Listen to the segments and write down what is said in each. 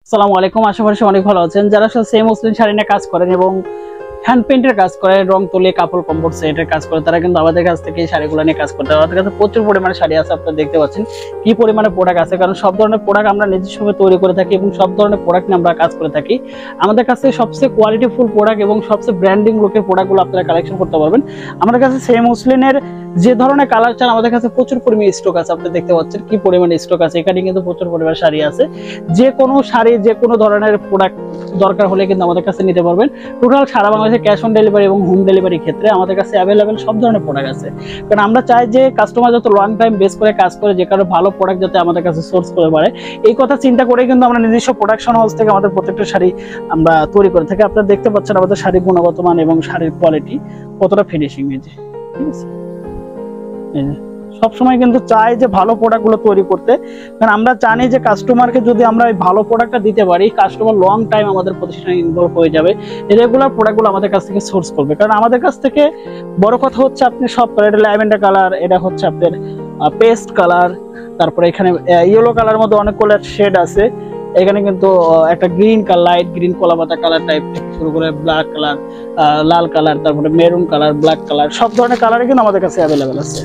আসসালামু আলাইকুম, আশা করি অনেক ভালো আছেন। যারা সেম মসলিন শাড়ি নিয়ে কাজ করেন এবং হ্যান্ড পেইন্টের কাজ করে, রং তুলে কাপড় কম্পোর্ট সেটের কাজ করে, তারা কিন্তু আমাদের কাছ থেকে এই শাড়িগুলো নিয়ে কাজ করতে হয়। আমাদের কাছে প্রচুর পরিমাণে শাড়ি আছে, আপনারা দেখতে পাচ্ছেন কি পরিমাণে প্রোডাক্ট আছে। কারণ সব ধরনের প্রোডাক্ট আমরা নিজস্বভাবে তৈরি করে থাকি এবং সব ধরনের প্রোডাক্ট নিয়ে আমরা কাজ করে থাকি। আমাদের কাছে সবচেয়ে কোয়ালিটিফুল প্রোডাক্ট এবং সবচেয়ে ব্র্যান্ডিং লুকের প্রোডাক্টগুলো আপনারা কালেকশন করতে পারবেন। আমাদের কাছে সেম মসলিনের যে ধরনের কালার চান, আমাদের কাছে প্রচুর পরিমাণে স্টক আছে। আপনি দেখতে পাচ্ছেন কি পরিমাণে স্টক আছে। এখানে কিন্তু প্রচুর পরিমাণে শাড়ি আছে। যে কোনো শাড়ি, যে কোনো ধরনের প্রোডাক্ট দরকার হলে কিন্তু আমাদের কাছে নিতে পারবেন। টোটাল সারা বাংলাদেশে ক্যাশ অন ডেলিভারি এবং হোম ডেলিভারি ক্ষেত্রে আমাদের কাছে অ্যাভেলেবেল সব ধরনের প্রোডাক্ট আছে। কারণ আমরা চাই যে কাস্টমার যত লং টাইম বেস করে কাজ করে, যে কারো ভালো প্রোডাক্ট যাতে আমাদের কাছে সোর্স করে পারে, এই কথা চিন্তা করে কিন্তু আমরা নিজস্ব প্রোডাকশন হাউস থেকে আমাদের প্রত্যেকটা শাড়ি আমরা তৈরি করে থাকি। আপনারা দেখতে পাচ্ছেন আমাদের শাড়ির গুণগত মান এবং শাড়ির কোয়ালিটি কতটা ফিনিশিং হয়েছে। ঠিক আছে, সবসময় কিন্তু চাই যে ভালো প্রোডাক্ট গুলো তৈরি করতে। কারণ আমরা জানি যে কাস্টমারকে যদি আমরা এই ভালো প্রোডাক্টটা দিতে পারি, কাস্টমার লং টাইম আমাদের প্রতিষ্ঠানে ইনভলভ হয়ে যাবে, রেগুলার প্রোডাক্টগুলো আমাদের কাছ থেকে সোর্স করবে। কারণ আমাদের কাছ থেকে বড় কথা হচ্ছে আপনি সব কালার, এটা ল্যাভেন্ডার কালার, এটা হচ্ছে আপনার পেস্ট কালার, তারপরে এখানে ইয়েলো কালার মধ্যে অনেক কালার শেড আছে। এখানে কিন্তু একটা গ্রিন কালার, লাইট গ্রিন কলাপাতা কালার টাইপ থেকে শুরু করে ব্ল্যাক কালার, লাল কালার, তারপরে মেরুন কালার, ব্ল্যাক কালার, সব ধরনের কালারই কিন্তু আমাদের কাছে অ্যাভেলেবেল আছে।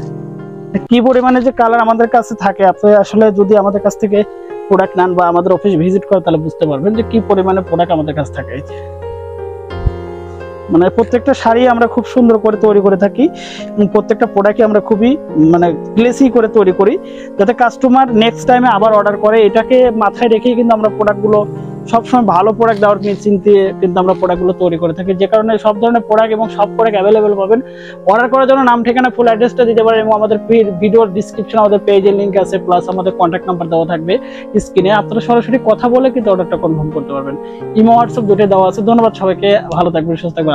কি পরিমাণে যে কালার আমাদের কাছে থাকে, আপনি আসলে যদি আমাদের কাছ থেকে প্রোডাক্ট নেন বা আমাদের অফিস ভিজিট করেন তাহলে বুঝতে পারবেন যে কি পরিমাণে প্রোডাক্ট আমাদের কাছে থাকে। মানে প্রত্যেকটা শাড়ি আমরা খুব সুন্দর করে তৈরি করে থাকি এবং প্রত্যেকটা প্রোডাক্টই আমরা খুবই গ্লেসি করে তৈরি করি, যাতে কাস্টমার নেক্সট টাইমে আবার অর্ডার করে। এটাকে মাথায় রেখেই কিন্তু আমরা প্রোডাক্টগুলো সবসময় ভালো প্রোডাক্ট দেওয়ার চিন্তে কিন্তু আমরা প্রোডাক্টগুলো তৈরি করে থাকি। যে কারণে সব ধরনের প্রোডাক্ট এবং সব প্রোডাক্ট অ্যাভেলেবেল পাবেন। অর্ডার করার জন্য নাম, ঠিকানা, ফুল অ্যাড্রেসটা দিতে পারেন এবং আমাদের ভিডিওর ডিসক্রিপশনে আমাদের পেজের লিঙ্ক আছে, প্লাস আমাদের কন্ট্যাক্ট নাম্বার দেওয়া থাকবে স্ক্রিনে। আপনারা সরাসরি কথা বলে কিন্তু অর্ডারটা কনফার্ম করতে পারবেন। ইমো, হোয়াটসঅ্যাপ দুটোই দেওয়া আছে। ধন্যবাদ সবাইকে, ভালো থাকবেন, সুস্থ থাকবেন।